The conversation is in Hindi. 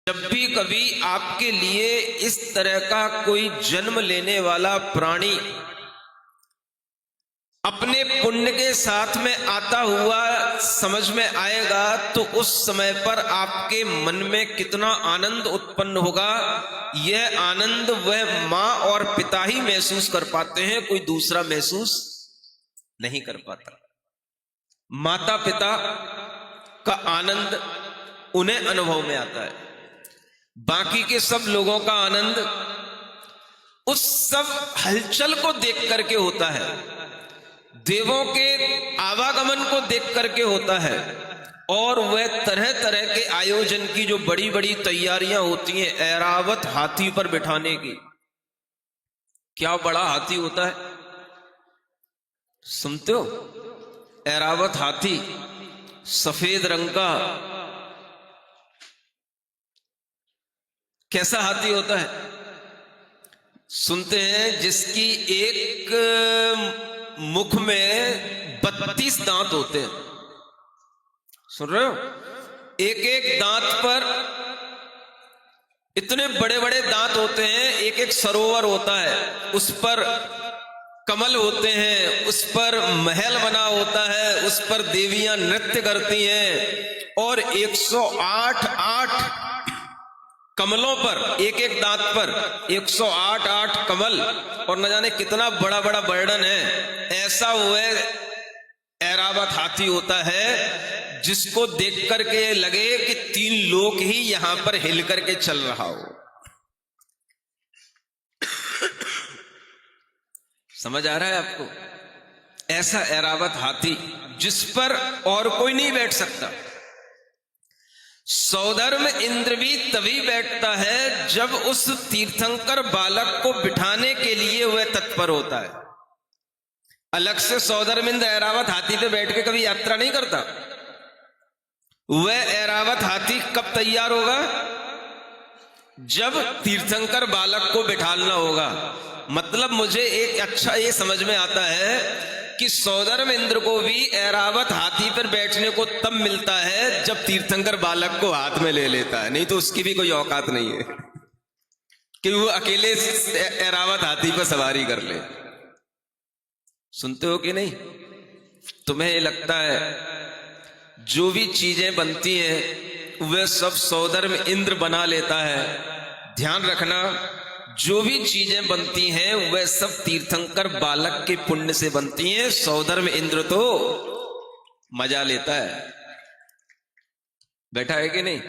जब भी कभी आपके लिए इस तरह का कोई जन्म लेने वाला प्राणी अपने पुण्य के साथ में आता हुआ समझ में आएगा तो उस समय पर आपके मन में कितना आनंद उत्पन्न होगा। यह आनंद वह मां और पिता ही महसूस कर पाते हैं, कोई दूसरा महसूस नहीं कर पाता। माता पिता का आनंद उन्हें अनुभव में आता है, बाकी के सब लोगों का आनंद उस सब हलचल को देख करके होता है, देवों के आवागमन को देख करके होता है। और वह तरह तरह के आयोजन की जो बड़ी बड़ी तैयारियां होती हैं, ऐरावत हाथी पर बिठाने की। क्या बड़ा हाथी होता है, सुनते हो? ऐरावत हाथी, सफेद रंग का। कैसा हाथी होता है सुनते हैं? जिसकी एक मुख में 32 दांत होते हैं। सुन रहे हो? एक एक दांत पर इतने बड़े बड़े दांत होते हैं। एक एक सरोवर होता है, उस पर कमल होते हैं, उस पर महल बना होता है, उस पर देवियां नृत्य करती हैं। और 108 कमलों पर, एक एक दांत पर 108 कमल, और न जाने कितना बड़ा बड़ा वर्णन है। ऐसा वह ऐरावत हाथी होता है जिसको देख करके लगे कि 3 लोग ही यहां पर हिल करके चल रहा हो। समझ आ रहा है आपको? ऐसा ऐरावत हाथी जिस पर और कोई नहीं बैठ सकता। सौधर्म इंद्र भी तभी बैठता है जब उस तीर्थंकर बालक को बिठाने के लिए वह तत्पर होता है। अलग से सौधर्म इंद्र ऐरावत हाथी पे बैठ के कभी यात्रा नहीं करता। वह ऐरावत हाथी कब तैयार होगा? जब तीर्थंकर बालक को बिठाना होगा। मतलब मुझे एक अच्छा ये समझ में आता है कि सौधर्म इंद्र को भी ऐरावत हाथी पर बैठने को तब मिलता है जब तीर्थंकर बालक को हाथ में ले लेता है, नहीं तो उसकी भी कोई औकात नहीं है कि वो अकेले ऐरावत हाथी पर सवारी कर ले। सुनते हो कि नहीं? तुम्हें लगता है जो भी चीजें बनती हैं वह सब सौधर्म इंद्र बना लेता है। ध्यान रखना, जो भी चीजें बनती हैं वह सब तीर्थंकर बालक के पुण्य से बनती हैं। सौधर्म इंद्र तो मजा लेता है। बैठा है कि नहीं?